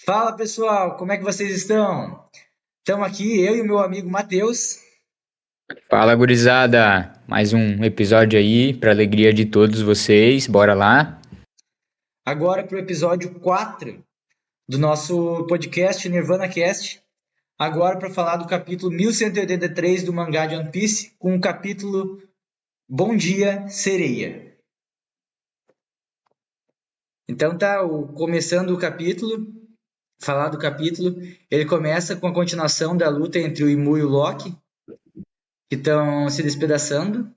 Fala pessoal, como é que vocês estão? Estamos aqui, eu e o meu amigo Matheus, Fala, gurizada! Mais um episódio aí, para alegria de todos vocês. Bora lá? agora para o episódio 4 do nosso podcast Nirvana Cast. Agora para falar do capítulo 1183 do mangá de One Piece, com o capítulo Bom Dia, Sereia. Então tá, começando o capítulo, falar do capítulo, ele começa com a continuação da luta entre o Imu e o Loki, que estão se despedaçando,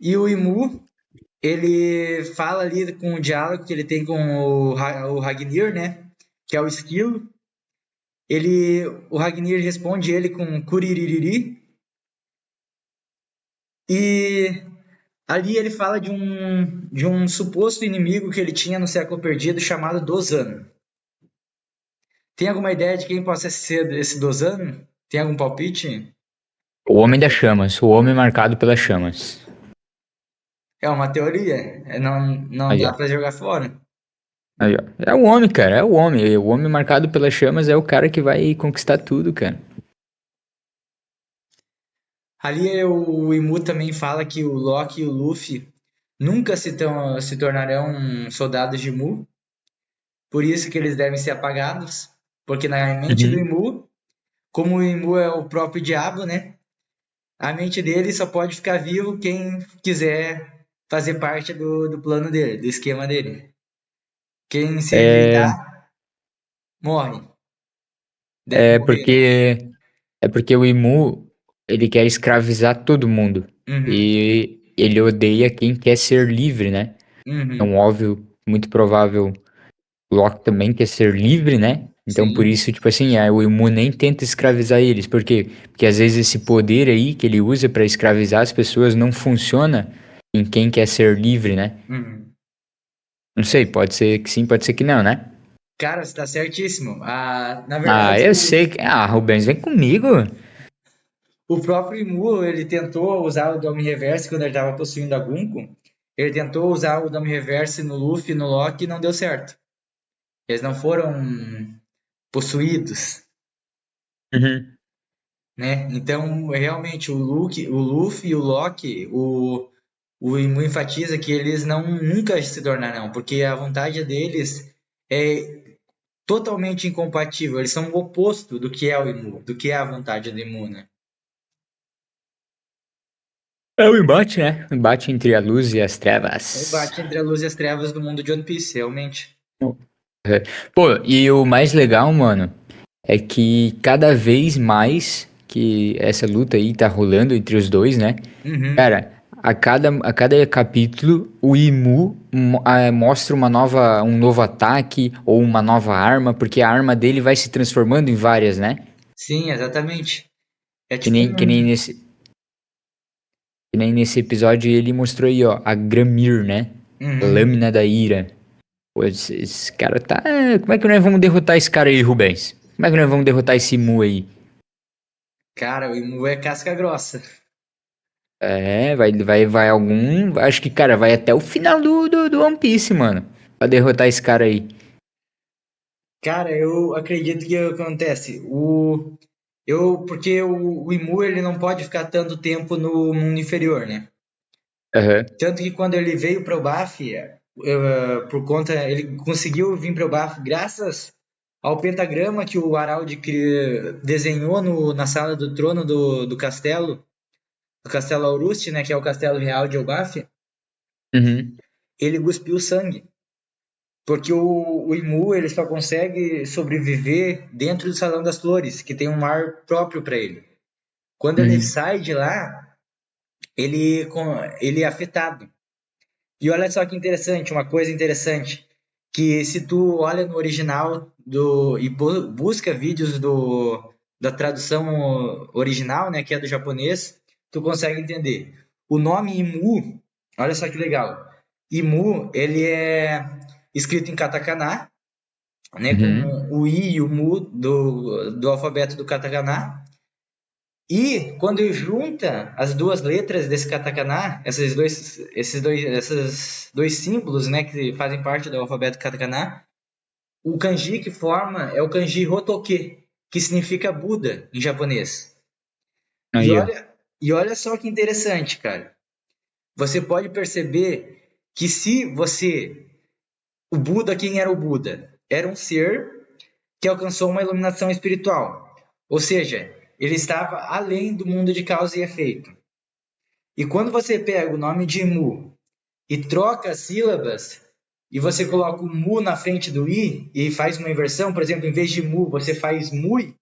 e o Imu ele fala ali com o diálogo que ele tem com o Ragnir, né? Que é o esquilo. O Ragnir responde ele com Kuriririri. E ali ele fala de um suposto inimigo que ele tinha no século perdido chamado Dozano. Tem alguma ideia de quem possa ser esse Dozano? Tem algum palpite? O Homem das Chamas, o Homem marcado pelas chamas. É uma teoria, não Aí, dá ó. pra jogar fora. Aí, ó. É o homem, cara, é o homem. O homem marcado pelas chamas é o cara que vai conquistar tudo, cara. Ali o Imu também fala que o Loki e o Luffy nunca se tornarão soldados de Mu, por isso que eles devem ser apagados, porque na mente do Uhum. Imu, como o Imu é o próprio diabo, né? A mente dele só pode ficar vivo quem quiser fazer parte do plano dele, do esquema dele. Quem se É, rejeitar, morre. Deve é morrer, né? porque é porque o Imu, ele quer escravizar todo mundo. Uhum, E ele odeia quem quer ser livre, né? Então, uhum, óbvio, muito provável Loki também quer ser livre, né? Então, por sim. isso, tipo assim, o Imu nem tenta escravizar eles. Por quê? Porque às vezes esse poder aí que ele usa pra escravizar as pessoas não funciona em quem quer ser livre, né? Uhum. Não sei, pode ser que sim, pode ser que não, né? Cara, você tá certíssimo. Na Ah, verdade, eu sei que. Ah, Rubens, vem comigo. o próprio Imu, ele tentou usar o Dome Reverse quando ele estava possuindo a Gunko. Ele tentou usar o Dome Reverse no Luffy e no Loki e não deu certo. Eles não foram possuídos, Uhum. né? Então, realmente, o Luffy e o Loki, o Imu enfatiza que eles nunca se tornarão, porque a vontade deles é totalmente incompatível. Eles são o oposto do que é o Imu, do que é a vontade do Imu, né? É o embate, né? O embate entre a luz e as É o trevas. embate entre a luz e as trevas do mundo de One Piece, realmente. É. Pô, e o mais legal, mano, é que cada vez mais que essa luta aí tá rolando entre os dois, né? Uhum. Cara, a cada capítulo, o Imu mostra um novo ataque ou uma nova arma, porque a arma dele vai se transformando em várias, né? Sim, exatamente. É Que tipo nem, que nem um. nesse, que nem nesse episódio ele mostrou aí, ó, a Gramir, né? A Uhum. Lâmina da Ira. Pô, esse cara tá. Como é que nós vamos derrotar esse cara aí, Rubens? Como é que nós vamos derrotar esse Imu aí? Cara, o Imu é casca grossa. É, vai algum. Acho que, cara, vai até o final do One Piece, mano. Pra derrotar esse cara aí. Cara, eu acredito que o que acontece. Porque o Imu ele não pode ficar tanto tempo no mundo inferior, né? Aham. Tanto que quando ele veio para o BAF, por conta, ele conseguiu vir para o BAF graças ao pentagrama que o Araldi desenhou na sala do trono do Castelo Auruste, né, que é o castelo real de Elbaf. Uhum. Ele cuspiu sangue, porque o Imu ele só consegue sobreviver dentro do Salão das Flores, que tem um mar próprio para ele. Quando ele Uhum. sai de lá, ele é afetado. E olha só que interessante, uma coisa interessante, que se tu olha no original e busca vídeos da tradução original, né, que é do japonês, tu consegue entender. O nome Imu, olha só que legal. Imu, ele é escrito em katakana, né, com Uhum. o I e o Mu do alfabeto do katakana. E quando junta as duas letras desse katakana, esses dois símbolos, né, que fazem parte do alfabeto katakana, o kanji que forma é o kanji Hotoke, que significa Buda em japonês. E Aí, ó. olha, e olha só que interessante, cara. Você pode perceber que se você... O Buda, quem era o Buda? Era um ser que alcançou uma iluminação espiritual. Ou seja, ele estava além do mundo de causa e efeito. E quando você pega o nome de Mu e troca as sílabas, e você coloca o Mu na frente do I e faz uma inversão, por exemplo, em vez de Mu, você faz Mui,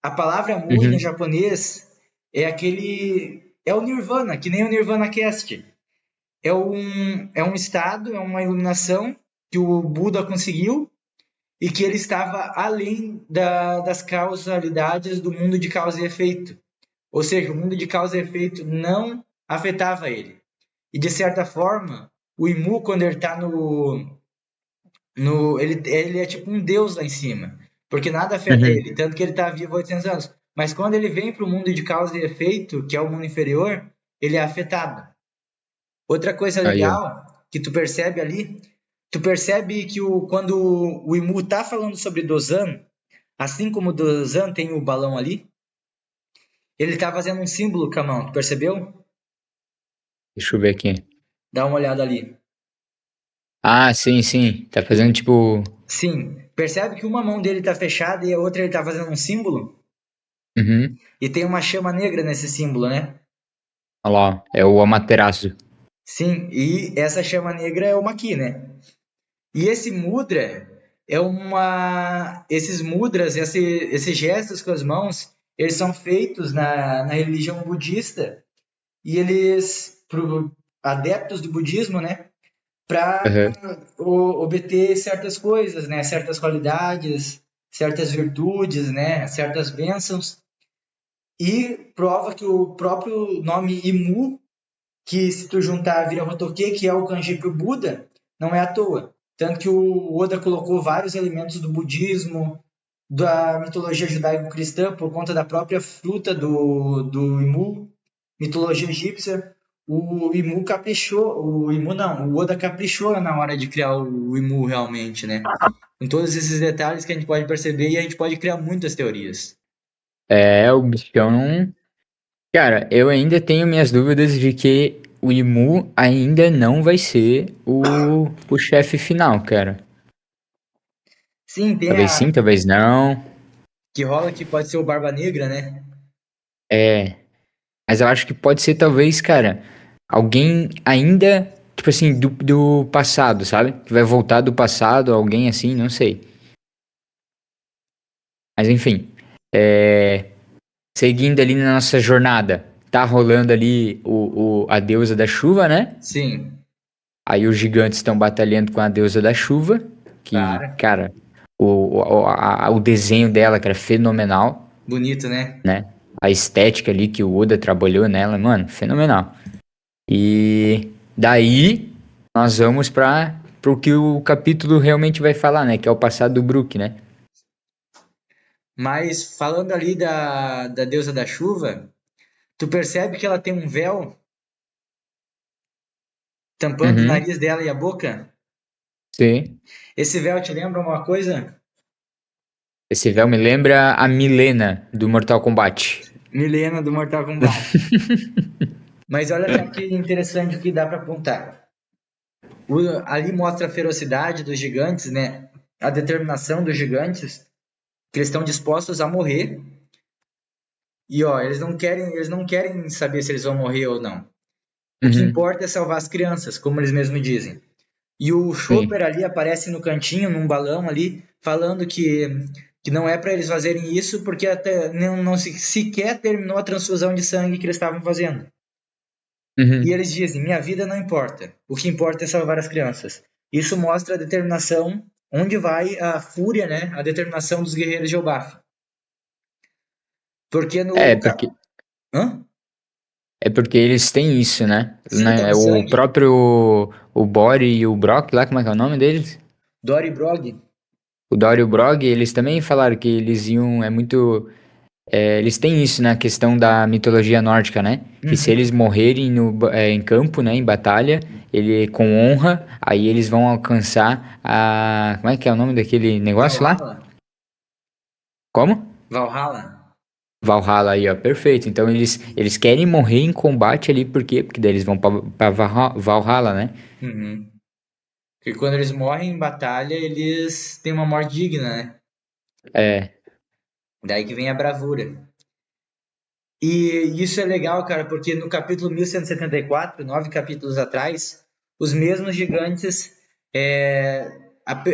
a palavra Mui no Uhum. japonês é aquele... É o Nirvana, que nem o Nirvana Cast. É um estado, é uma iluminação que o Buda conseguiu e que ele estava além das causalidades do mundo de causa e efeito. Ou seja, o mundo de causa e efeito não afetava ele. E de certa forma, o Imu, quando ele está ele é tipo um deus lá em cima, porque nada afeta Uhum. ele, tanto que ele está vivo há 800 anos. Mas quando ele vem para o mundo de causa e efeito, que é o mundo inferior, ele é afetado. Outra coisa Aí, ó. legal que tu percebe ali, tu percebe que quando o Imu está falando sobre Dozan, assim como o Dozan tem o balão ali, ele está fazendo um símbolo com a mão, tu percebeu? Deixa eu ver aqui. Dá uma olhada ali. Ah, sim, sim. Tá fazendo tipo. Sim, percebe que uma mão dele está fechada e a outra ele está fazendo um símbolo? Uhum. E tem uma chama negra nesse símbolo, né? Olha lá, ó. É o Amaterasu. Sim, e essa chama negra é o Maki, né? E esse mudra é uma... Esses mudras, esses gestos com as mãos, eles são feitos na religião budista e eles, pro adeptos do budismo, né? Para Uhum. obter certas coisas, né? Certas qualidades, certas virtudes, né? Certas bênçãos. E prova que o próprio nome Imu, que se tu juntar vira Hotoke, que é o kanji para o Buda, não é à toa. Tanto que o Oda colocou vários elementos do budismo, da mitologia judaico-cristã, por conta da própria fruta do Imu, mitologia egípcia. O Imu caprichou, o Imu não, o Oda caprichou na hora de criar o Imu realmente, né? Com todos esses detalhes que a gente pode perceber e a gente pode criar muitas teorias. É, o bichão não. Cara, eu ainda tenho minhas dúvidas de que o Imu ainda não vai ser o chefe final, cara. Sim, tem Talvez sim, a talvez não. que rola que pode ser o Barba Negra, né? É. Mas eu acho que pode ser, talvez, cara, alguém ainda, tipo assim, do passado, sabe? Que vai voltar do passado, alguém assim, não sei. Mas enfim. É. Seguindo ali na nossa jornada, tá rolando ali a deusa da chuva, né? Sim, Aí os gigantes estão batalhando com a deusa da chuva, que, cara, cara, o desenho dela, cara, é fenomenal, bonito, né? né? A estética ali que o Oda trabalhou nela, mano, fenomenal. E daí nós vamos para pro que o capítulo realmente vai falar, né? Que é o passado do Brook, né? Mas falando ali da deusa da chuva, tu percebe que ela tem um véu tampando o Uhum. nariz dela e a boca? Sim. Esse véu te lembra uma coisa? Esse véu me lembra a Milena do Mortal Kombat. Milena do Mortal Kombat. Mas olha só que interessante o que dá para apontar. Ali mostra a ferocidade dos gigantes, né? A determinação dos gigantes, que eles estão dispostos a morrer. E ó, eles não querem saber se eles vão morrer ou não. O que Uhum. importa é salvar as crianças, como eles mesmos dizem. E o Sim. Chopper ali aparece no cantinho, num balão ali, falando que não é para eles fazerem isso porque até não sequer terminou a transfusão de sangue que eles estavam fazendo. E Uhum. eles dizem: minha vida não importa, o que importa é salvar as crianças. Isso mostra a determinação, onde vai a fúria, né? A determinação dos guerreiros de Elbaf. Porque É, no. porque Hã? é porque eles têm isso, né? Sim, tá no O sangue. próprio o Bori e o Brock lá, como é que é o nome deles? Dory Brog. O Dory e o Brog, eles também falaram que eles iam, é muito, eles têm isso na questão da mitologia nórdica, né? Que se eles Uhum. morrerem em campo, né, em batalha, ele com honra, aí eles vão alcançar a... Como é que é o nome daquele negócio lá? Valhalla. Como? Valhalla. Valhalla aí, ó, perfeito. Então eles querem morrer em combate ali, por quê? Porque daí eles vão pra Valhalla, né? Uhum. Porque quando eles morrem em batalha, eles têm uma morte digna, né? É. Daí que vem a bravura. E isso é legal, cara, porque no capítulo 1174, 9 capítulos atrás, os mesmos gigantes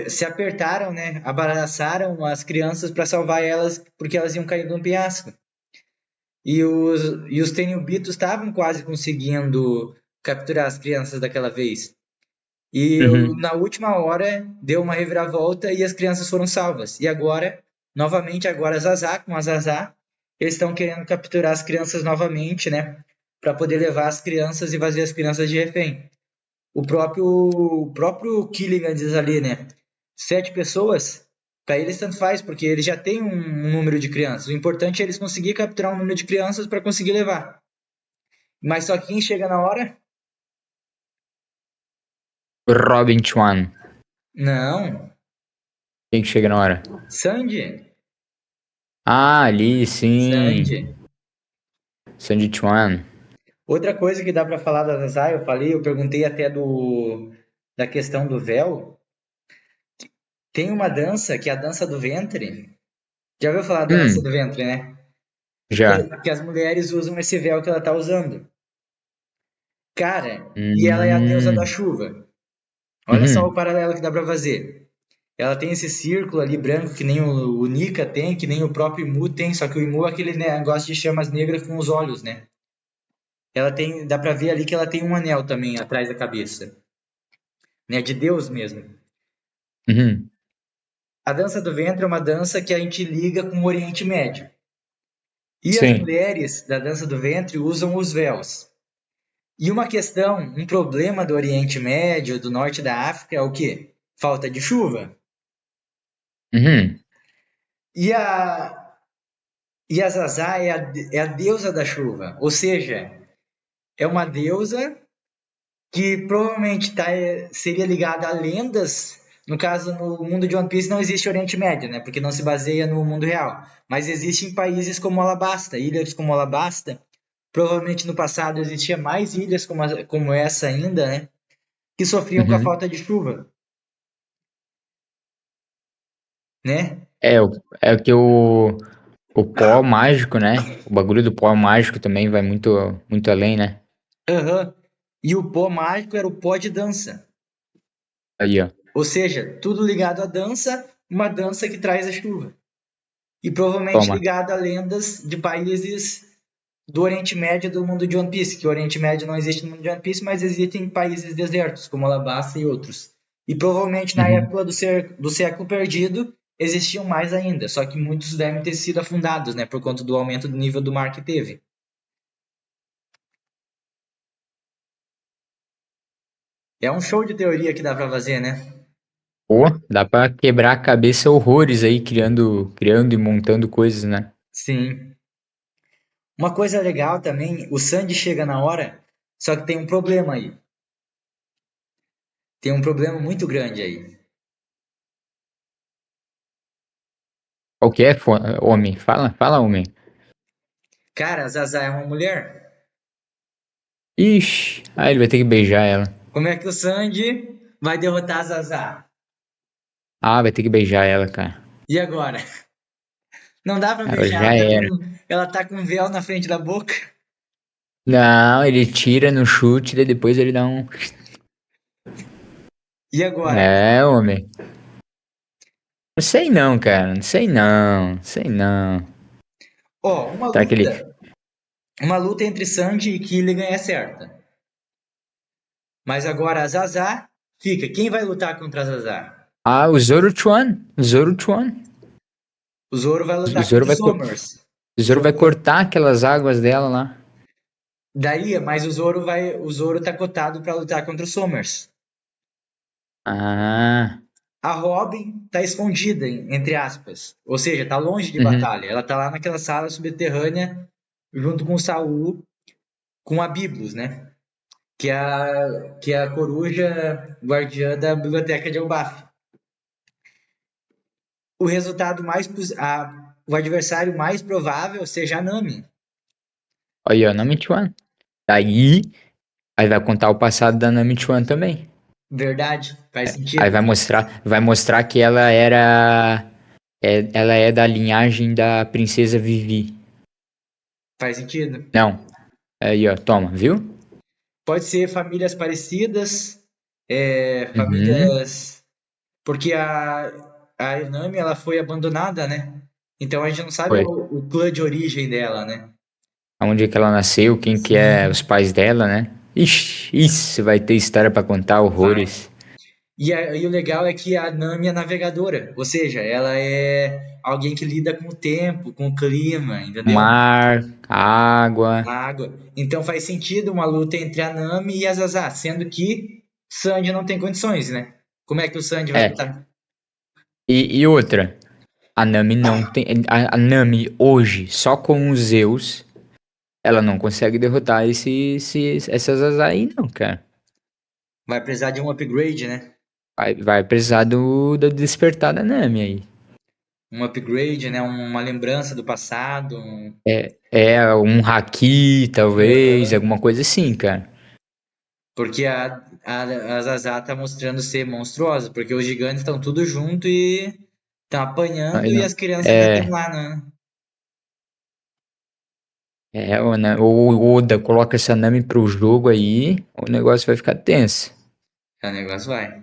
se apertaram, né? Abraçaram as crianças para salvar elas, porque elas iam cair de um penhasco. E os Tenryubitos estavam quase conseguindo capturar as crianças daquela vez. E Uhum. na última hora deu uma reviravolta e as crianças foram salvas. E agora, novamente, agora Zazá, com a Zazá, eles estão querendo capturar as crianças novamente, né? Para poder levar as crianças e fazer as crianças de refém. O próprio Killigan diz ali, né? 7 pessoas, para eles tanto faz, porque eles já têm um número de crianças. O importante é eles conseguirem capturar um número de crianças para conseguir levar. Mas só que quem chega na hora? Robin Chuan. Não. Quem que chega na hora? Sandy. Ah, ali, sim. Sandy. Sandy Chuan. Outra coisa que dá para falar da Zazá, eu perguntei até da questão do véu. Tem uma dança que é a dança do ventre. Já ouviu falar da dança Hum, do ventre, né? já. Que as mulheres usam esse véu que ela tá usando. Cara, e ela é a deusa da Hum, chuva. Olha só o uhum, paralelo que dá para fazer. Ela tem esse círculo ali branco que nem o Nika tem, que nem o próprio Imu tem, só que o Imu é aquele negócio de chamas negras com os olhos, né? Ela tem, dá para ver ali que ela tem um anel também atrás da cabeça, né? De Deus mesmo. uhum. A dança do ventre é uma dança que a gente liga com o Oriente Médio. E as Sim. mulheres da dança do ventre usam os véus. E uma questão, um problema do Oriente Médio, do norte da África, é o quê? Falta de chuva. Uhum, E a Zazá é a deusa da chuva. Ou seja, é uma deusa que provavelmente seria ligada a lendas. No caso, no mundo de One Piece não existe Oriente Médio, né? Porque não se baseia no mundo real. Mas existem países como Alabasta, ilhas como Alabasta. Provavelmente no passado existia mais ilhas como essa ainda, né? Que sofriam com a uhum. falta de chuva, né? É o que o pó mágico, né? O bagulho do pó mágico também vai muito além, né? Aham. E o pó mágico era o pó de dança. Aí, ó. Ou seja, tudo ligado à dança, uma dança que traz a chuva. E provavelmente Toma. ligado a lendas de países do Oriente Médio e do mundo de One Piece, que o Oriente Médio não existe no mundo de One Piece, mas existem países desertos, como Alabasta e outros. E provavelmente na Uhum. época do século perdido existiam mais ainda, só que muitos devem ter sido afundados, né, por conta do aumento do nível do mar que teve. É um show de teoria que dá pra fazer, né? Pô, dá pra quebrar a cabeça horrores aí, criando e montando coisas, né? Sim. Uma coisa legal também, o Sandy chega na hora, só que tem um problema aí. Tem um problema muito grande aí. Qual que é, homem? Fala, homem. Cara, a Zazá é uma mulher. Ixi, aí ele vai ter que beijar ela. Como é que o Sandy vai derrotar a Zazá? Ah, vai ter que beijar ela, cara. E agora? Não dá pra Ela beijar, já era. ela tá com um véu na frente da boca. Não, ele tira no chute, daí depois ele dá um. E agora? É, homem. Não sei não, cara. Não sei não. Não sei não. Ó, Tá aquele. uma luta entre Sanji e Killian é certa. Mas agora a Zazá fica. Quem vai lutar contra a Zazá? Ah, o Zoro Chuan. O Zoro Chuan. O Zoro vai O lutar Zoro contra o vai, Summers. o Zoro vai cortar aquelas águas dela lá. Daí, mas o Zoro tá cotado pra lutar contra o Summers. Ah. A Robin tá escondida, entre aspas. Ou seja, tá longe de Uhum. batalha. Ela tá lá naquela sala subterrânea junto com o Saul, com a Biblos, né? Que é a coruja guardiã da biblioteca de Elbaf. O resultado o adversário mais provável seja a Nami. Aí, ó, Nami Chuan. Aí vai contar o passado da Nami Chuan também. Verdade? Faz Aí sentido? vai mostrar que ela era. Ela é da linhagem da princesa Vivi. Faz sentido. Não. Aí, ó, toma, viu? Pode ser famílias parecidas, Uhum. famílias. Porque a Nami ela foi abandonada, né? Então a gente não sabe Foi. o clã de origem dela, né? Onde é que ela nasceu, quem que é os Sim, pais dela, né? Ixi, isso vai ter história pra contar, vai. horrores. E o legal é que a Nami é navegadora, ou seja, ela é alguém que lida com o tempo, com o clima, entendeu? Mar, água. A água. Então faz sentido uma luta entre a Nami e a Zaza, sendo que Sanji não tem condições, né? Como é que o Sanji vai É, lutar? e outra, a Nami não tem. A Nami hoje, só com os Zeus, ela não consegue derrotar essas Azai aí, não, cara. Vai precisar de um upgrade, né? Vai precisar do despertar da Nami aí. Um upgrade, né? Uma lembrança do passado. É um haki, talvez, Aham. alguma coisa assim, cara. Porque a Zaza tá mostrando ser monstruosa, porque os gigantes estão tudo junto e estão Aí apanhando e não. as crianças ainda estão É, lá, né? o Oda coloca essa Nami pro jogo aí, o negócio vai ficar tenso. O negócio vai.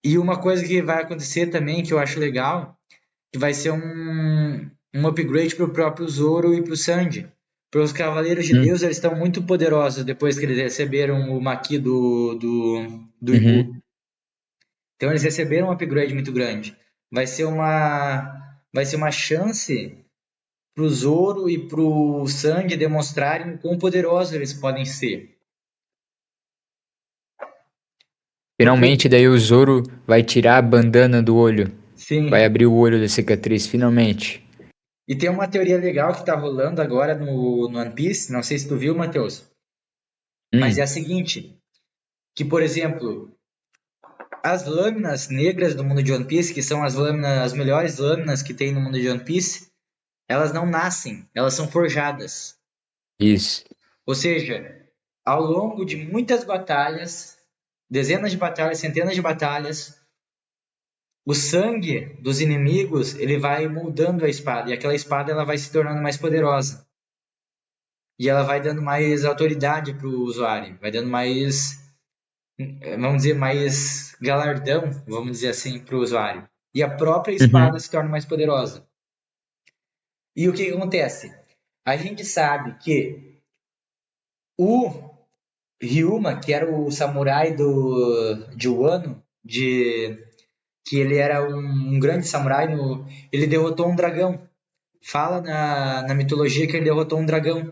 E uma coisa que vai acontecer também, que eu acho legal, que vai ser um upgrade pro próprio Zoro e pro Sanji. Porque os Cavaleiros de Hum, Deus, eles estão muito poderosos depois que eles receberam o Maki do Imu. uhum. Então eles receberam um upgrade muito grande. Vai ser uma chance pro Zoro e pro Sanji demonstrarem o quão poderosos eles podem ser. Porque, Finalmente, daí o Zoro vai tirar a bandana do olho. Vai sim. abrir o olho da cicatriz, finalmente. E tem uma teoria legal que tá rolando agora no One Piece, não sei se tu viu, Matheus, mas é a Hum, seguinte, que, por exemplo, as lâminas negras do mundo de One Piece, que são as melhores lâminas que tem no mundo de One Piece, elas não nascem, elas são forjadas. isso. Ou seja, ao longo de muitas batalhas, dezenas de batalhas, centenas de batalhas, o sangue dos inimigos ele vai moldando a espada e aquela espada ela vai se tornando mais poderosa e ela vai dando mais autoridade para o usuário, vai dando mais, vamos dizer, mais galardão, vamos dizer assim, para o usuário. E a própria espada Uhum, se torna mais poderosa. E o que acontece? A gente sabe que o Ryuma, que era o samurai de Wano, que ele era um grande samurai, ele derrotou um dragão. Fala na mitologia que ele derrotou um dragão.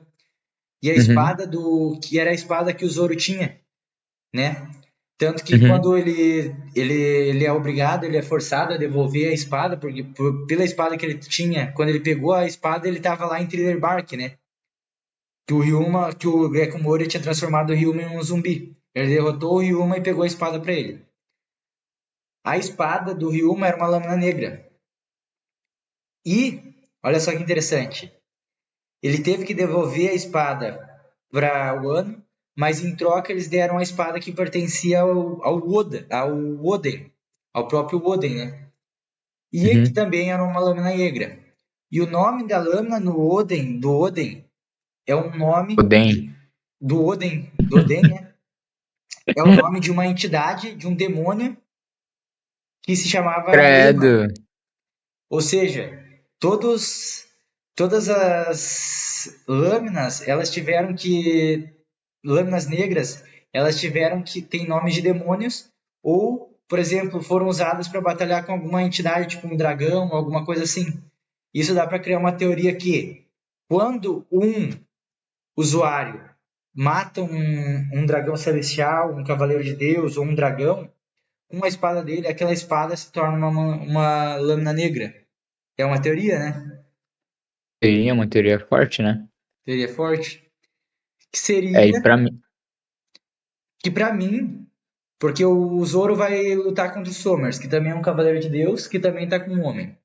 E a uhum, espada que era a espada que o Zoro tinha, né? Tanto que uhum, quando ele é obrigado, ele é forçado a devolver a espada, porque pela espada que ele tinha, quando ele pegou a espada, ele estava lá em Thriller Bark, né? Que o Greco Mori tinha transformado o Ryuma em um zumbi. Ele derrotou o Ryuma e pegou a espada para ele. A espada do Ryuma era uma lâmina negra. E, olha só que interessante, ele teve que devolver a espada para o Wano, mas em troca eles deram a espada que pertencia ao Oden, ao próprio Oden, né? E que uhum. também era uma lâmina negra. E o nome da lâmina do Oden, é um nome Oden. do Oden, né? É o nome de uma entidade, de um demônio que se chamava Ema. Credo. Ou seja, todas as lâminas, lâminas negras, elas tiveram que ter nomes de demônios ou, por exemplo, foram usadas para batalhar com alguma entidade, tipo um dragão, alguma coisa assim. Isso dá para criar uma teoria que quando um usuário mata um dragão celestial, um cavaleiro de Deus ou um dragão, com a espada dele, aquela espada se torna uma lâmina negra. É uma teoria, né? Seria uma teoria forte, né? Teoria forte. Que É, e seria pra mim. que pra mim, porque o Zoro vai lutar contra o Somers, que também é um cavaleiro de Deus, que também tá com um homem.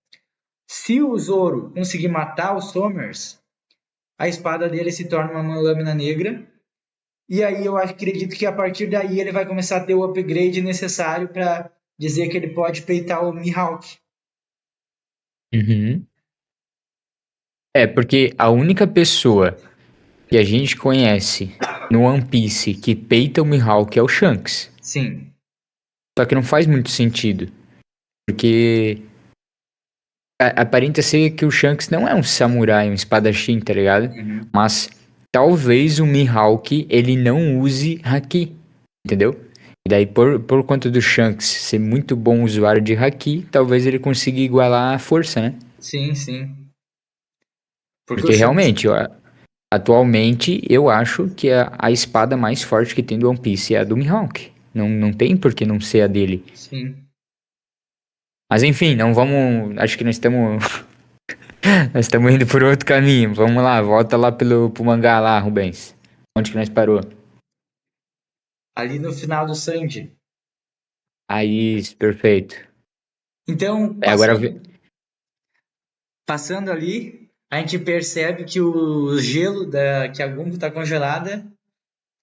Se o Zoro conseguir matar o Somers, a espada dele se torna uma lâmina negra. E aí eu acredito que a partir daí ele vai começar a ter o upgrade necessário para dizer que ele pode peitar o Mihawk. Uhum. É, porque a única pessoa que a gente conhece no One Piece que peita o Mihawk é o Shanks. Sim, Só que não faz muito sentido. Porque aparenta ser que o Shanks não é um samurai, um espadachim, tá ligado? uhum. Mas talvez o Mihawk ele não use Haki, entendeu? E daí, por conta do Shanks ser muito bom usuário de Haki, talvez ele consiga igualar a força, né? Sim, sim. Porque o Porque Shanks. realmente, ó, atualmente, eu acho que a espada mais forte que tem do One Piece é a do Mihawk. Não tem por que não ser a dele. Sim. Mas enfim, não vamos. Acho que nós estamos. Nós estamos indo por outro caminho. Vamos lá, volta lá pro mangá lá, Rubens. Onde que nós parou? Ali no final do Sanji. Aí, isso, perfeito. Então, É, agora. passando ali, a gente percebe que o gelo que a Gunko está congelada,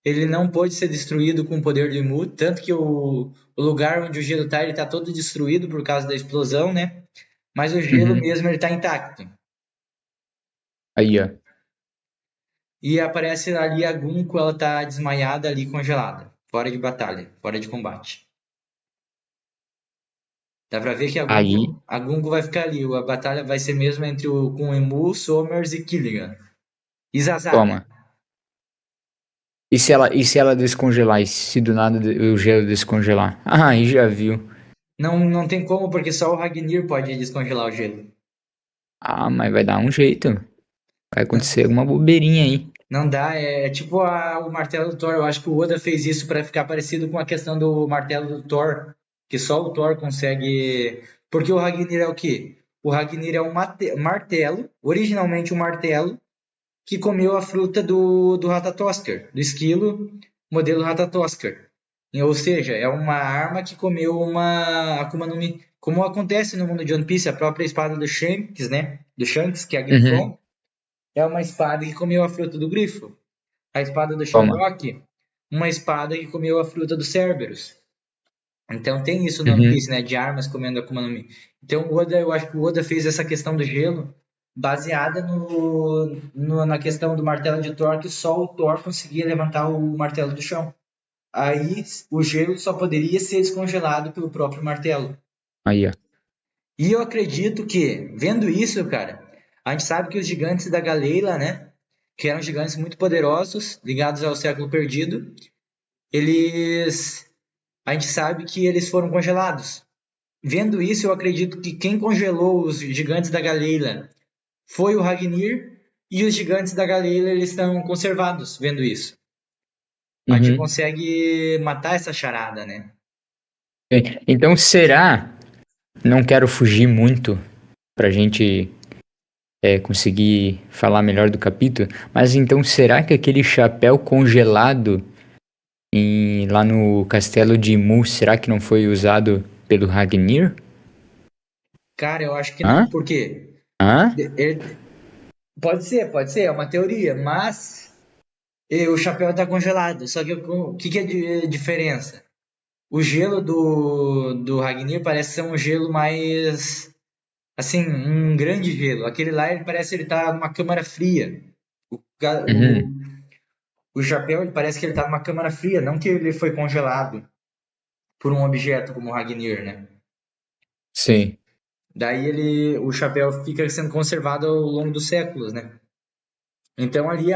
ele não pode ser destruído com o poder do Imu, tanto que o lugar onde o gelo está, ele está todo destruído por causa da explosão, né? Mas o gelo Uhum. mesmo, ele está intacto. Aí, ó. E aparece ali a Gunko, ela tá desmaiada ali, congelada. Fora de batalha, fora de combate. Dá pra ver que Aí, A Gunko vai ficar ali. A batalha vai ser mesmo entre com o Emu, Somers e Killigan. E Zazara. toma. E se ela descongelar? E se do nada o gelo descongelar? Ah, aí já viu. Não tem como, porque só o Ragnir pode descongelar o gelo. Ah, mas vai dar um jeito. Vai Não, acontecer alguma bobeirinha aí. não dá, é tipo o martelo do Thor. Eu acho que o Oda fez isso pra ficar parecido com a questão do martelo do Thor, que só o Thor consegue. Porque o Ragnir é o quê? O Ragnir é um martelo, originalmente um martelo, que comeu a fruta do Ratatoskr, do esquilo modelo Ratatoskr. Ou seja, é uma arma que comeu uma Akuma no Mi. Como acontece no mundo de One Piece, a própria espada do Shanks, né? Do Shanks, que é a Uhum. Grifon, é uma espada que comeu a fruta do grifo. A espada do Toma. Shamrock, uma espada que comeu a fruta do Cerberus. Então tem isso no One Uhum. Piece, né? De armas comendo Akuma no Mi. Então eu acho que o Oda fez essa questão do gelo baseada na questão do martelo de Thor, que só o Thor conseguia levantar o martelo do chão. Aí o gelo só poderia ser descongelado pelo próprio martelo. Aí, ó. E eu acredito que, vendo isso, cara, a gente sabe que os gigantes da Galeila, né? Que eram gigantes muito poderosos, ligados ao século perdido, eles. A gente sabe que eles foram congelados. Vendo isso, eu acredito que quem congelou os gigantes da Galeila foi o Ragnir, e os gigantes da Galeila eles estão conservados, vendo isso. A gente Uhum. consegue matar essa charada, né? Bem, então será? Não quero fugir muito pra gente conseguir falar melhor do capítulo, mas então será que aquele chapéu congelado lá no castelo de Mu, será que não foi usado pelo Ragnir? Cara, eu acho que não, Hã? porque Hã? pode ser, é uma teoria, mas o chapéu está congelado. Só que o que é a diferença? O gelo do Ragnir parece ser um gelo mais, assim, um grande gelo. Aquele lá, ele parece ele tá numa câmara fria. O, ca- o, Uhum. o chapéu, ele parece que ele tá numa câmara fria, não que ele foi congelado por um objeto como o Ragnir, né? Sim. Daí o chapéu fica sendo conservado ao longo dos séculos, né? Então ali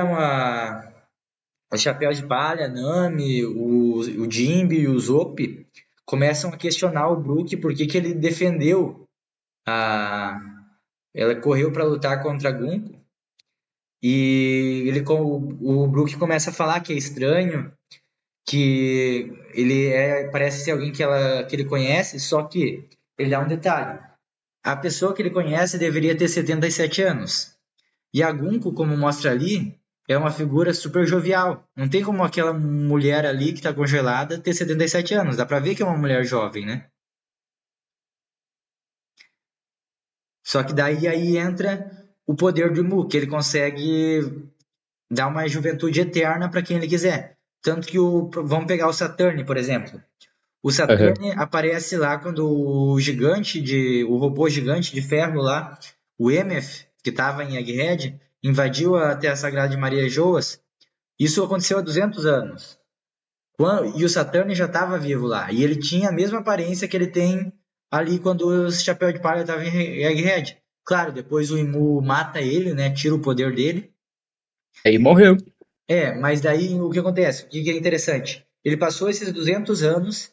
o Chapéu de Palha, Nami, o Jimby e o Zop começam a questionar o Brook por que ele defendeu a. Ela correu para lutar contra a Gunko e o Brook começa a falar que é estranho, que parece ser alguém que ele conhece, só que ele dá um detalhe. A pessoa que ele conhece deveria ter 77 anos. E a Gunko, como mostra ali, é uma figura super jovial. Não tem como aquela mulher ali que está congelada ter 77 anos. Dá pra ver que é uma mulher jovem, né? Só que daí aí entra o poder do Mu, que ele consegue dar uma juventude eterna para quem ele quiser. Tanto que vamos pegar o Saturn, por exemplo. O Aham. Saturn aparece lá quando o robô gigante de ferro lá, o Emeth, que estava em Egghead, invadiu a Terra Sagrada de Maria Joas. Isso aconteceu há 200 anos. E o Saturn já estava vivo lá. E ele tinha a mesma aparência que ele tem ali quando o Chapéu de Palha estava em Egghead. Claro, depois o Imu mata ele, né? Tira o poder dele. Aí morreu. Mas daí o que acontece? O que é interessante? Ele passou esses 200 anos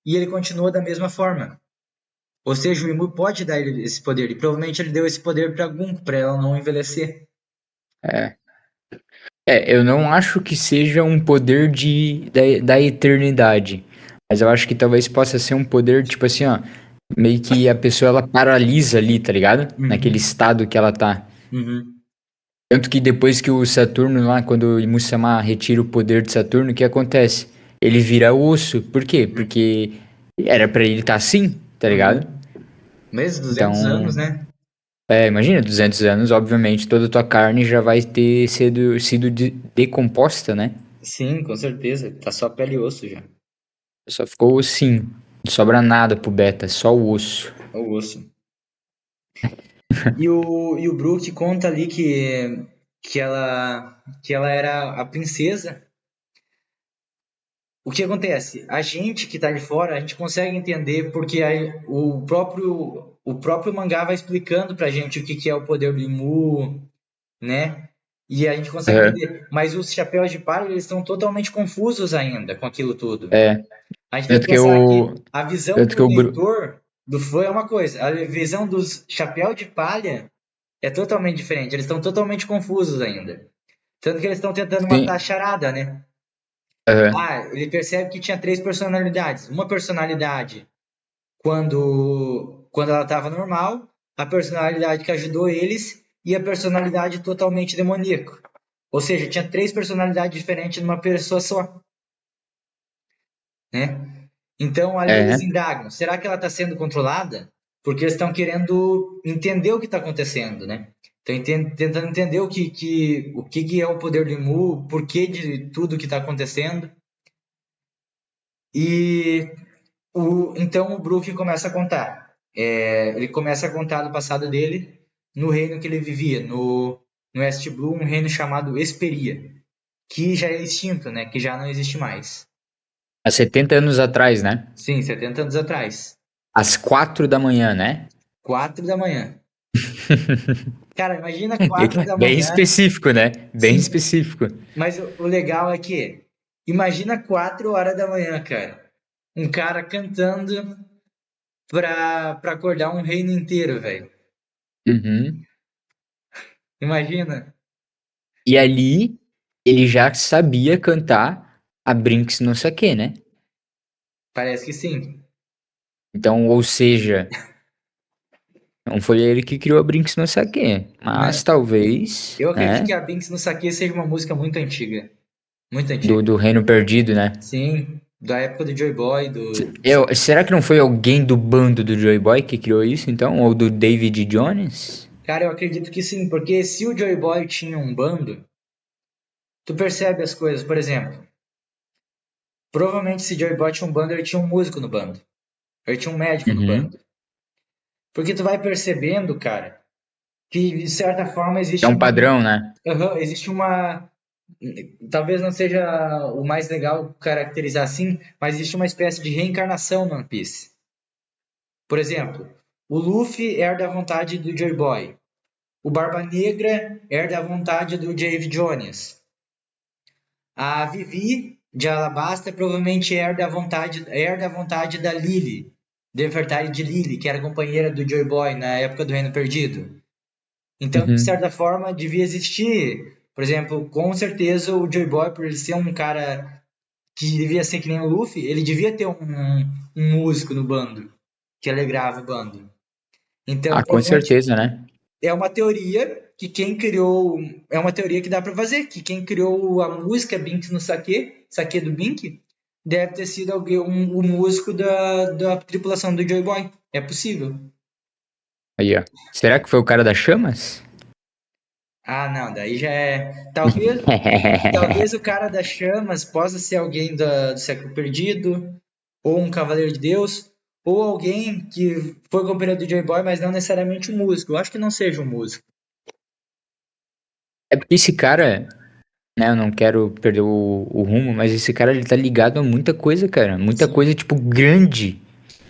e ele continua da mesma forma. Ou seja, o Imu pode dar ele esse poder. E provavelmente ele deu esse poder para Gunko, para ela não envelhecer. É. Eu não acho que seja um poder da eternidade. Mas eu acho que talvez possa ser um poder, tipo assim, ó. Meio que a pessoa ela paralisa ali, tá ligado? Naquele Uhum, estado que ela tá. uhum. Tanto que depois que o Saturno lá, quando o Musama retira o poder de Saturno, o que acontece? Ele vira osso. Por quê? Porque era pra ele estar assim, tá ligado? Uhum. Mesmo 200 anos, Então, né? imagina, 200 anos, obviamente, toda a tua carne já vai ter sido decomposta, né? Sim, com certeza. Tá só pele e osso já. Só ficou ossinho. Não sobra nada pro Beta, só o osso. O osso. E o Brook conta ali que ela era a princesa. O que acontece? A gente que tá de fora, a gente consegue entender porque aí o próprio mangá vai explicando pra gente o que é o poder do Imu, né? E a gente consegue Aham. entender. Mas os chapéus de palha, eles estão totalmente confusos ainda com aquilo tudo. É, A gente tem que tanto que pensar o. que a visão Tanto que do o. leitor do fã é uma coisa, a visão dos chapéu de palha é totalmente diferente. Eles estão totalmente confusos ainda. Tanto que eles estão tentando matar a Sim. charada, né? Aham. Ele percebe que tinha três personalidades. Uma personalidade quando ela estava normal, a personalidade que ajudou eles e a personalidade totalmente demoníaca. Ou seja, tinha três personalidades diferentes numa pessoa só, né? Então ali eles É. indagam: será que ela está sendo controlada? Porque eles estão querendo entender o que está acontecendo, né? Estão tentando entender o que é o poder do Mu, o porquê de tudo que está acontecendo. E então o Brook começa a contar. Ele começa a contar do passado dele no reino que ele vivia, no West Blue, um reino chamado Esperia, que já é extinto, né? Que já não existe mais. Há 70 anos atrás, né? Sim, 70 anos atrás. Às 4 da manhã, né? 4 da manhã. Cara, imagina 4 da Bem manhã. específico, né? Bem Sim, específico. mas o legal é que, imagina 4 horas da manhã, cara. Um cara cantando pra acordar um reino inteiro, velho. Uhum. Imagina. E ali, ele já sabia cantar a Brinks no Saque, né? Parece que sim. Então, ou seja, não foi ele que criou a Brinks no Saque. Mas Né? talvez, Eu acredito que né? a Binks no Saque seja uma música muito antiga. Muito Do, antiga. do Reino Perdido, né? Sim, da época do Joy Boy, do. Será que não foi alguém do bando do Joy Boy que criou isso, então? Ou do David Jones? Cara, eu acredito que sim, porque se o Joy Boy tinha um bando, tu percebe as coisas. Por exemplo, provavelmente se Joy Boy tinha um bando, ele tinha um músico no bando. Ele tinha um médico no Uhum. bando. Porque tu vai percebendo, cara, que de certa forma É existe um uma. padrão, né? Existe uma. Talvez não seja o mais legal caracterizar assim, mas existe uma espécie de reencarnação no One Piece. Por exemplo, o Luffy herda a vontade do Joy Boy. O Barba Negra herda a vontade do Dave Jones. A Vivi de Alabasta provavelmente herda a vontade da Lily, de verdade de Lily, que era companheira do Joy Boy na época do Reino Perdido. Então, de Uhum. certa forma, devia existir. Por exemplo, com certeza o Joy Boy, por ele ser um cara que devia ser que nem o Luffy, ele devia ter um músico no bando, que alegrava o bando. Então, Ah, com provavelmente certeza, né? é uma teoria que quem criou. É uma teoria que dá pra fazer, que quem criou a música Binks no Sake do Bink, deve ter sido alguém, o músico da tripulação do Joy Boy. É possível. Aí, ó. Será que foi o cara das chamas? Ah, não, daí já é. Talvez o cara das chamas possa ser alguém do século perdido, ou um cavaleiro de Deus, ou alguém que foi companheiro do Joy Boy, mas não necessariamente um músico. Eu acho que não seja um músico. É porque esse cara, né, eu não quero perder o rumo, mas esse cara ele tá ligado a muita coisa, cara. Muita Sim. coisa, tipo, grande.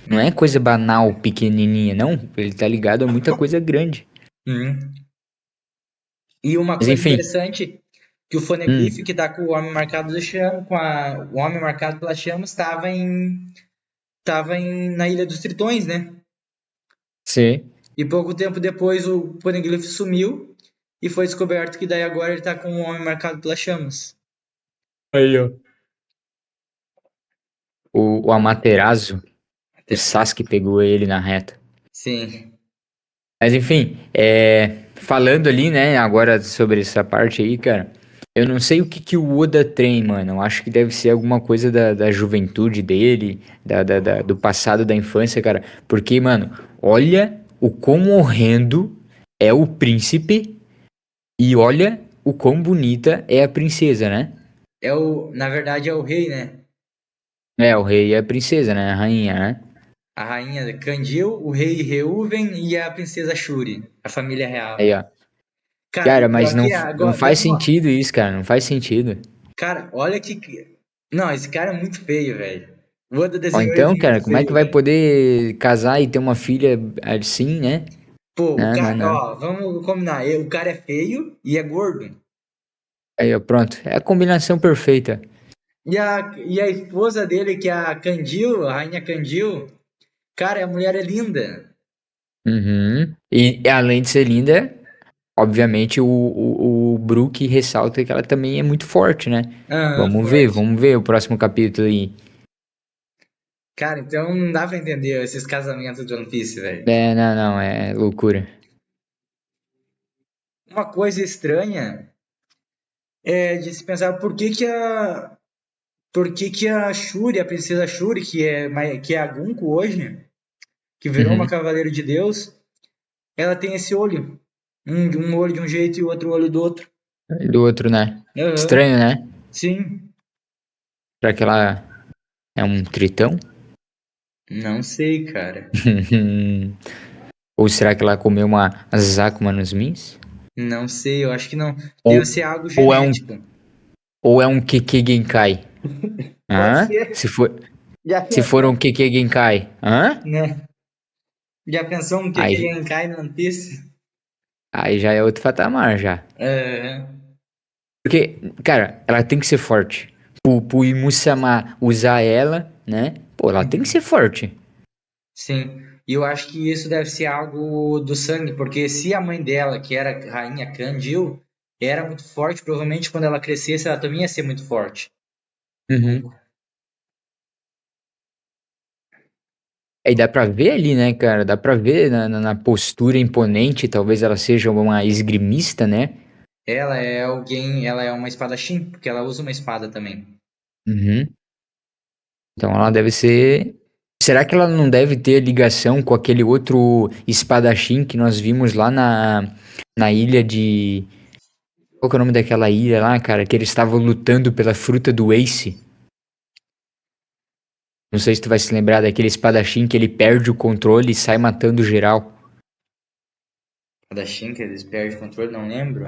Não é coisa banal, pequenininha, não. Ele tá ligado a muita coisa grande. Hum. E uma Mas coisa enfim. interessante, que o Poneglyph Hum, que tá com o homem marcado do chama, o homem marcado pelas chamas, na Ilha dos Tritões, né? sei. E pouco tempo depois o Poneglyph sumiu e foi descoberto que daí agora ele tá com o homem marcado pelas chamas. Aí, ó. O Amaterasu, o Sasuke pegou ele na reta. Sim. Mas enfim, falando ali, né, agora sobre essa parte aí, cara, eu não sei o que que o Oda tem, mano. Eu acho que deve ser alguma coisa da juventude dele, do passado da infância, cara. Porque, mano, olha o quão horrendo é o príncipe e olha o quão bonita é a princesa, né? Na verdade é o rei, né? É, o rei e a princesa, né? A rainha, né? A rainha Candil, o rei Reuven e a princesa Shuri, a família real. Aí, ó. Cara, e Cara, mas pior não, que é, não agora, faz vamos lá. sentido isso, cara. Não faz sentido. Cara, olha que. Não, esse cara é muito feio, velho. O Oda Ou desenhou então, ele cara, muito como é que feio, vai velho. poder casar e ter uma filha assim, né? Pô, o Não, não, cara, não. ó, vamos combinar. O cara é feio e é gordo. Aí, ó, pronto. É a combinação perfeita. E a esposa dele, que é a Candil, a rainha Candil, cara, a mulher é linda. Uhum. E além de ser linda, obviamente o Brook ressalta que ela também é muito forte, né? Aham, forte. Vamos ver o próximo capítulo aí. Cara, então não dá pra entender esses casamentos de One Piece, velho. É, não, não, é loucura. Uma coisa estranha é de se pensar por que que a Shuri, a princesa Shuri, que é a Gunko hoje, que virou uma Uhum. cavaleiro de Deus, ela tem esse olho. Um olho de um jeito e o outro olho do outro. Do outro, né? Aham, Estranho, né? sim. Será que ela é um tritão? Não sei, cara. Ou será que ela comeu uma Zakuma nos Mins? Não sei, eu acho que não. Deve Ou, ser algo ou é um genético. Ou é um Keke Genkai? Pode Hã? ser. Já Se for um pensou, Keke Genkai? Hã? né? Já pensou um que Aí, Genkai no One Piece? aí já é outro patamar já. Aham, Porque, cara, ela tem que ser forte. Pro Imusama usar ela, né? Pô, ela tem que ser uhum. forte. Sim. E eu acho que isso deve ser algo do sangue, porque se a mãe dela, que era a rainha Kandil, era muito forte, provavelmente quando ela crescesse ela também ia ser muito forte. Uhum. Aí dá pra ver ali, né, cara? Dá pra ver na postura imponente, talvez ela seja uma esgrimista, né? Ela é uma espadachim, porque ela usa uma espada também. Uhum. Então ela deve ser. Será que ela não deve ter ligação com aquele outro espadachim que nós vimos lá na ilha de. Qual que é o nome daquela ilha lá, cara? Que eles estavam lutando pela fruta do Ace. Não sei se tu vai se lembrar daquele espadachim que ele perde o controle e sai matando geral. Espadachim, que eles perdem o controle, não lembro.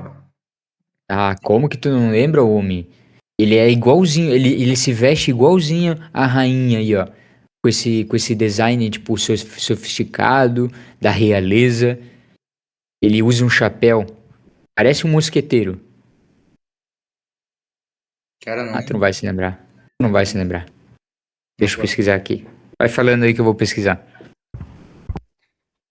Ah, como que tu não lembra, homem? Ele é igualzinho, ele se veste igualzinho a rainha aí, ó. Com esse design, tipo, sofisticado, da realeza. Ele usa um chapéu. Parece um mosqueteiro. Cara, não Ah, tu não vai lembro. se lembrar. Tu não vai se lembrar. Não Deixa eu vou. pesquisar aqui. Vai falando aí que eu vou pesquisar.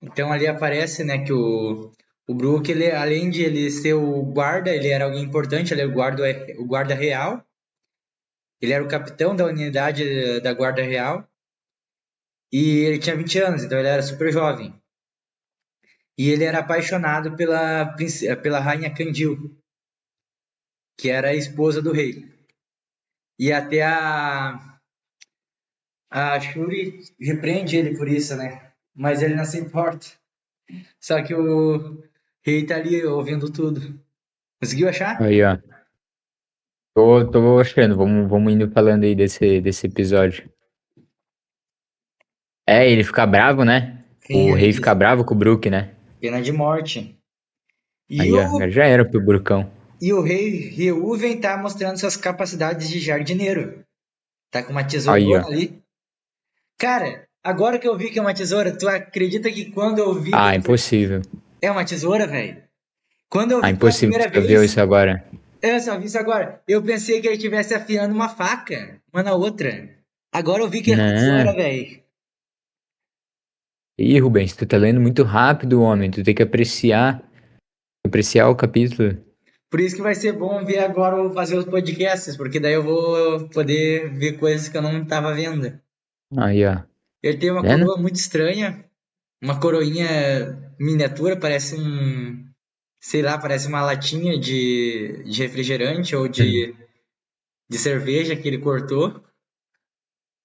Então ali aparece, né, que o Brook, ele, além de ele ser o guarda, ele era alguém importante, ele é o guarda real. Ele era o capitão da unidade da Guarda Real e ele tinha 20 anos, então ele era super jovem. E ele era apaixonado pela rainha Candil, que era a esposa do rei. E até a Shuri repreende ele por isso, né? Mas ele não se importa. Só que o rei tá ali ouvindo tudo. Conseguiu achar? Aí, ó. Tô achando, vamos indo falando aí desse episódio. É, ele fica bravo, né? Sim, O ele rei fica diz. bravo com o Brook, né? Pena de morte. E Aí, ó, o, já era pro Brucão. e o rei Reuven tá mostrando suas capacidades de jardineiro. Tá com uma Aí, tesourona ó. ali. Cara, agora que eu vi que é uma tesoura, tu acredita que quando eu vi Ah, pela impossível. é uma tesoura, velho? Quando eu Ah, vi pela impossível, primeira tu só viu vez, isso agora. eu só vi isso agora. Eu pensei que ele estivesse afiando uma faca, uma na outra. Agora eu vi que é uma tesoura, Não. velho. Ih, Rubens, tu tá lendo muito rápido, homem. Tu tem que apreciar o capítulo. Por isso que vai ser bom ver agora eu fazer os podcasts, porque daí eu vou poder ver coisas que eu não tava vendo. Aí, ó. Ele tem uma Vendo? coroa muito estranha, uma coroinha miniatura, parece sei lá, parece uma latinha de refrigerante ou Hum. de cerveja que ele cortou.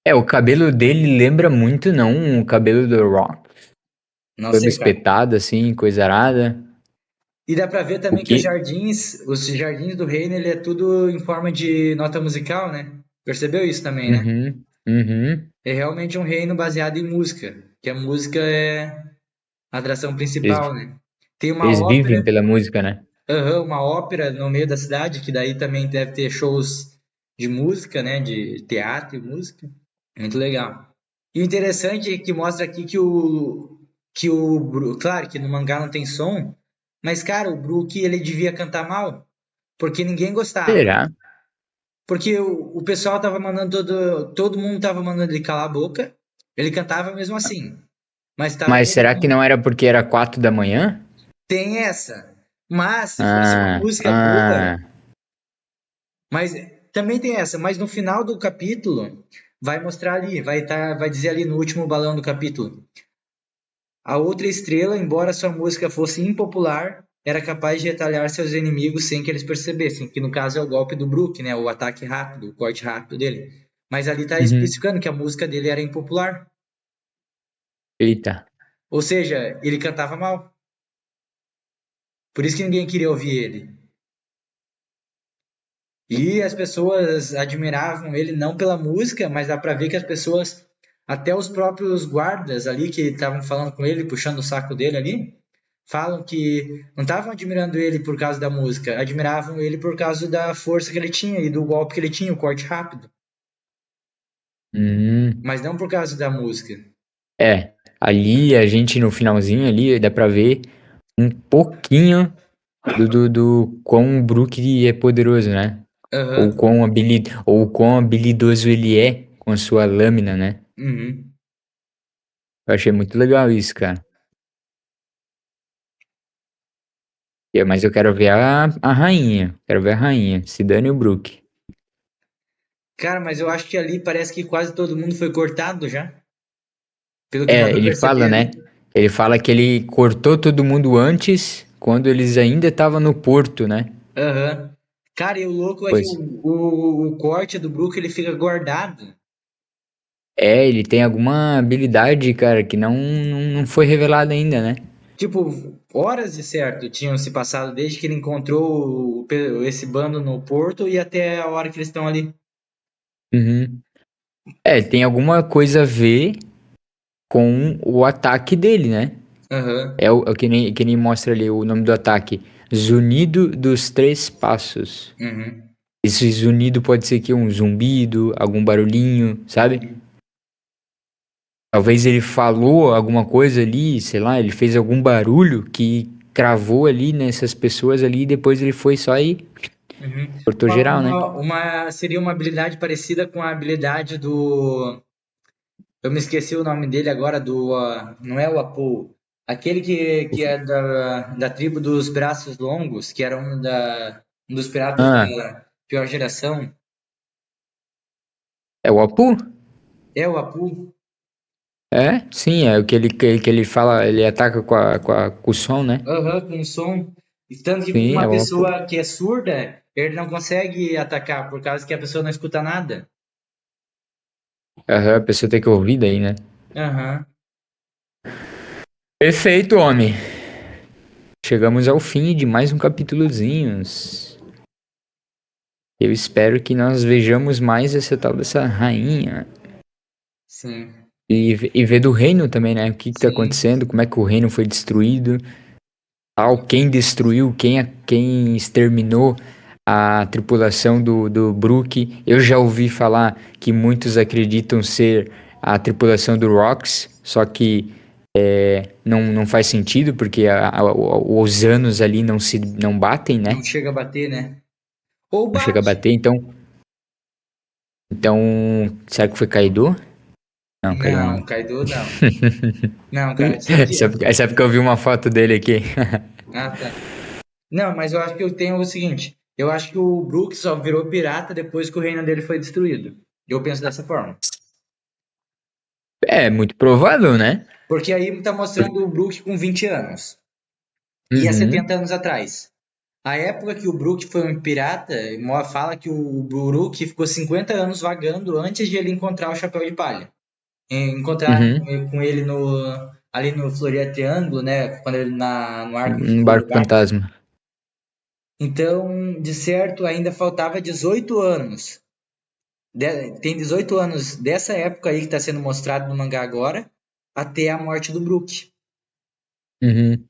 É, o cabelo dele lembra muito, não, o cabelo do Rock. Não Todo sei, cara. espetado, assim, coisa arada. E dá pra ver O também que que? os jardins do reino, ele é tudo em forma de nota musical, né? Percebeu isso também, né? Uhum, uhum. É realmente um reino baseado em música, que a música é a atração Eles, principal, né? Tem uma eles vivem ópera, pela música, né? uma ópera no meio da cidade, que daí também deve ter shows de música, né? De teatro e música. Muito legal. E o interessante é que mostra aqui claro que no mangá não tem som, mas cara, o Brook ele devia cantar mal, porque ninguém gostava. Será? Porque o pessoal tava mandando todo mundo tava mandando ele calar a boca. Ele cantava mesmo assim, mas tava Mas todo será que mundo. não era porque era 4 da manhã? Tem essa. Mas se fosse uma Ah, música boa, ah. mas também tem essa, mas no final do capítulo vai mostrar ali, vai dizer ali no último balão do capítulo. A outra estrela, embora sua música fosse impopular, era capaz de retalhar seus inimigos sem que eles percebessem, que no caso é o golpe do Brook, né? O ataque rápido, o corte rápido dele. Mas ali está Uhum. especificando que a música dele era impopular. Eita. Ou seja, ele cantava mal. Por isso que ninguém queria ouvir ele. E as pessoas admiravam ele não pela música, mas dá pra ver que as pessoas, até os próprios guardas ali que estavam falando com ele, puxando o saco dele ali, falam que não estavam admirando ele por causa da música, admiravam ele por causa da força que ele tinha e do golpe que ele tinha, o corte rápido, Hum. mas não por causa da música. É, ali a gente no finalzinho ali dá pra ver um pouquinho do quão o Brook é poderoso, né? Aham. Ou quão habilidoso ele é com a sua lâmina, né? Uhum. Eu achei muito legal isso, cara. Mas eu quero ver a rainha. Quero ver a rainha. Se dane o Brook. Cara, mas eu acho que ali parece que quase todo mundo foi cortado já, pelo que dá É, pra ele perceber fala, né? ali. Ele fala que ele cortou todo mundo antes, quando eles ainda estavam no porto, né? Aham. Cara, e o louco é que Pois. o corte do Brook ele fica guardado. É, ele tem alguma habilidade, cara, que não foi revelada ainda, né? Tipo, horas de certo tinham se passado desde que ele encontrou esse bando no porto e até a hora que eles estão ali. Uhum. É, tem alguma coisa a ver com o ataque dele, né? Aham. É que nem mostra ali o nome do ataque. Zunido dos Três Passos. Uhum. Esse zunido pode ser que um zumbido, algum barulhinho, sabe? Uhum. Talvez ele falou alguma coisa ali, sei lá, ele fez algum barulho que cravou ali nessas pessoas ali e depois ele foi só e Uhum. cortou geral, né? Seria uma habilidade parecida com a habilidade do. Eu me esqueci o nome dele agora, não é o Apu. Aquele que é da tribo dos braços longos, que era um dos piratas Ah, da pior geração. É o Apu? É o Apu? É, sim, é o que ele fala, ele ataca com o som, né? Aham, com som. E tanto que Sim, é uma o Apu. pessoa que é surda, ele não consegue atacar, por causa que a pessoa não escuta nada. Aham, a pessoa tem que ouvir daí, né? Aham. Perfeito, homem. Chegamos ao fim de mais um capítulozinhos. Eu espero que nós vejamos mais essa tal dessa rainha. Sim, E ver do reino também, né? O que tá sim. acontecendo, como é que o reino foi destruído, tal, quem destruiu, quem exterminou a tripulação do Brook. Eu já ouvi falar que muitos acreditam ser a tripulação do Rox, só que não faz sentido, porque os anos ali não batem, Não né? chega a bater, né? Ou Não chega a bate. bater, então, será que foi Kaido? Não, Kaido Não, não. Kaido não. Não, cara, tinha que. Sabe que eu vi uma foto dele aqui? Ah, tá. Não, mas eu acho que eu tenho o seguinte: eu acho que o Brook só virou pirata depois que o reino dele foi destruído. Eu penso dessa forma. É, muito provável, né? Porque aí tá mostrando o Brook com 20 anos. E há Uhum, 70 anos atrás. A época que o Brook foi um pirata, fala que o Brook ficou 50 anos vagando antes de ele encontrar o Chapéu de Palha. Encontrar uhum. com ele ali no Floria Triângulo, né? Quando ele no arco de Um fogo. barco fantasma. Então, de certo, ainda faltava 18 anos. Tem 18 anos dessa época aí que está sendo mostrado no mangá agora, até a morte do Brook. Uhum.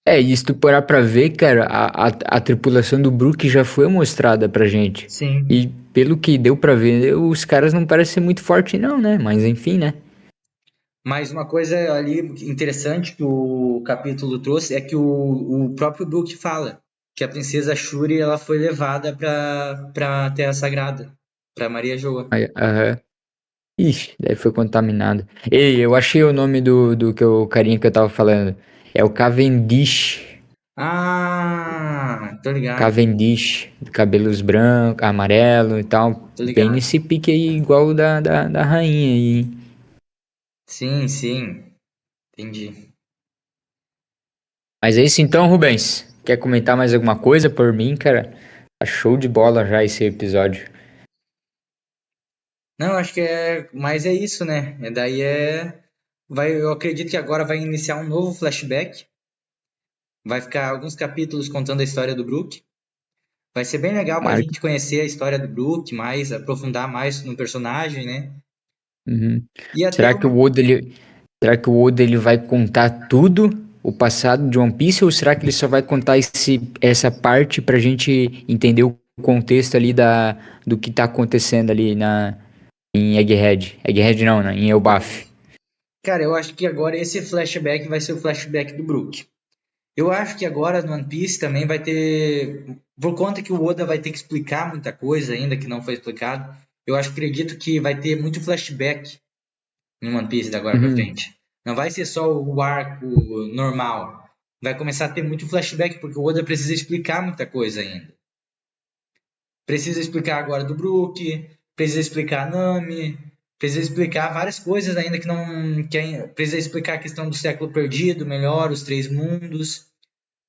E se tu parar pra ver, cara, a tripulação do Brook já foi mostrada pra gente. Sim. E pelo que deu pra ver, os caras não parecem ser muito fortes, não, né? Mas enfim, né? Mas uma coisa ali interessante que o capítulo trouxe é que o próprio Brook fala que a princesa Shuri ela foi levada para a Terra Sagrada, para Maria Joa. Aham. Ixi, daí foi contaminado. Ei, eu achei o nome do o carinha que eu tava falando. É o Cavendish. Ah, tô ligado, Cavendish, cabelos brancos, amarelo e tal. tô Bem ligado. nesse pique aí, igual o da rainha aí, hein? Sim, sim, entendi. Mas é isso então, Rubens. Quer comentar mais alguma coisa por mim, cara? Tá show de bola já esse episódio. Não, acho que mas é isso, né? Eu acredito que agora vai iniciar um novo flashback. Vai ficar alguns capítulos contando a história do Brook. Vai ser bem legal para a Marca. gente conhecer a história do Brook, mais aprofundar mais no personagem, né? Uhum. E até Será que o Oda ele, será que o Oda ele vai contar tudo o passado de One Piece ou será que ele só vai contar essa parte pra gente entender o contexto ali do que tá acontecendo ali em Egghead? Egghead não, né? Em Elbaf. cara, eu acho que agora esse flashback vai ser o flashback do Brook. Eu acho que agora no One Piece também vai ter, por conta que o Oda vai ter que explicar muita coisa ainda que não foi explicado. Acredito que vai ter muito flashback em One Piece da agora pra Uhum, frente. Não vai ser só o arco normal. Vai começar a ter muito flashback porque o Oda precisa explicar muita coisa ainda. Precisa explicar agora do Brook, precisa explicar a Nami, precisa explicar várias coisas ainda que não. Precisa explicar a questão do século perdido, melhor, os três mundos.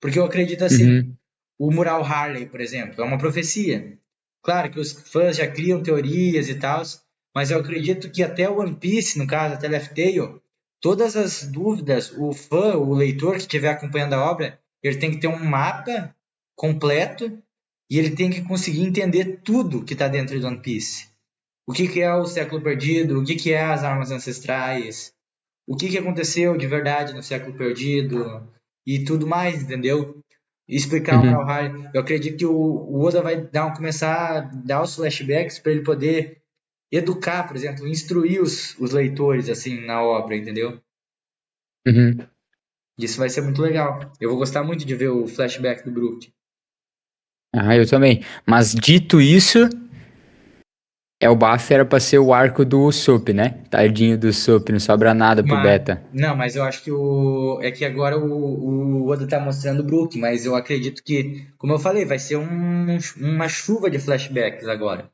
Porque eu acredito assim, uhum, o mural Harley, por exemplo, é uma profecia. Claro que os fãs já criam teorias e tal, mas eu acredito que até o One Piece, no caso, até Left Tail, todas as dúvidas, o fã, o leitor que estiver acompanhando a obra, ele tem que ter um mapa completo e ele tem que conseguir entender tudo que está dentro do One Piece. O que é o século perdido, o que é as armas ancestrais, o que aconteceu de verdade no século perdido e tudo mais, entendeu? E explicar o uhum, Malhai. Eu acredito que o Oda vai começar a dar os flashbacks para ele poder educar, por exemplo, instruir os leitores assim na obra, entendeu? uhum. Isso vai ser muito legal. Eu vou gostar muito de ver o flashback do Brook. Ah, eu também. Mas dito isso, Elbaf era pra ser o arco do Usopp, né? Tadinho do Usopp, não sobra nada pro Beta. Não, mas eu acho que é que agora o Oda tá mostrando o Brook, mas eu acredito que, como eu falei, vai ser uma chuva de flashbacks agora.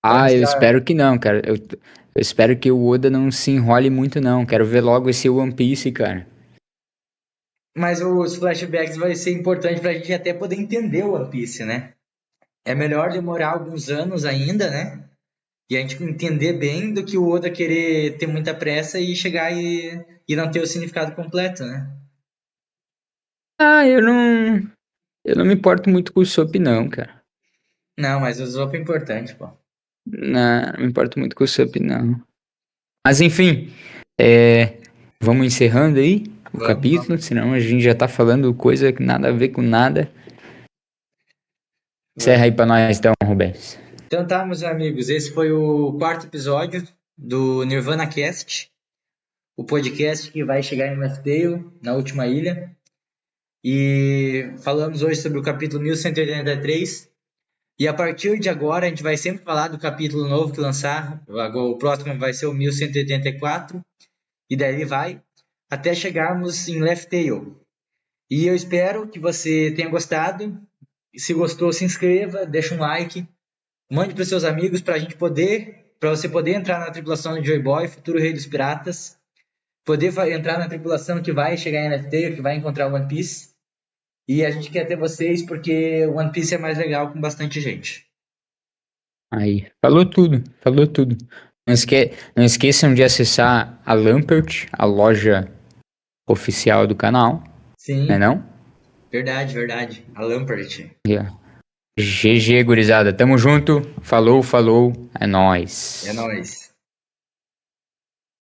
Vai Ah, eu mostrar. espero que não, cara. Eu espero que o Oda não se enrole muito, não. Quero ver logo esse One Piece, cara. Mas os flashbacks vai ser importante pra gente até poder entender o One Piece, né? É melhor demorar alguns anos ainda, né? E a gente entender bem do que o Oda querer ter muita pressa e chegar e não ter o significado completo, né? Ah, eu não me importo muito com o Sop, não, cara. Não, mas o Zop é importante, pô. Não me importo muito com o Sop, não. Mas enfim, é, vamos encerrando aí o Vamos, capítulo, vamos, senão a gente já tá falando coisa que nada a ver com nada. Encerra vamos. aí pra nós então, Rubens. Então tá, meus amigos, esse foi o quarto episódio do Nirvana Cast, o podcast que vai chegar em Laughdale, na última ilha. E falamos hoje sobre o capítulo 1183. E a partir de agora a gente vai sempre falar do capítulo novo que lançar. Agora, o próximo vai ser o 1184. E daí vai até chegarmos em Left Tail. E eu espero que você tenha gostado. E se gostou, se inscreva, deixa um like, mande para os seus amigos para você poder entrar na tripulação do Joy Boy, futuro rei dos piratas, poder entrar na tripulação que vai chegar em Left Tail, que vai encontrar o One Piece. E a gente quer ter vocês porque o One Piece é mais legal com bastante gente. Aí, falou tudo, falou tudo. Não esqueçam de acessar a Lampert, a loja oficial do canal, né Sim, não? verdade, verdade. A Lampert. E, ó, GG, gurizada. Tamo junto. Falou, falou. É É nóis. nóis.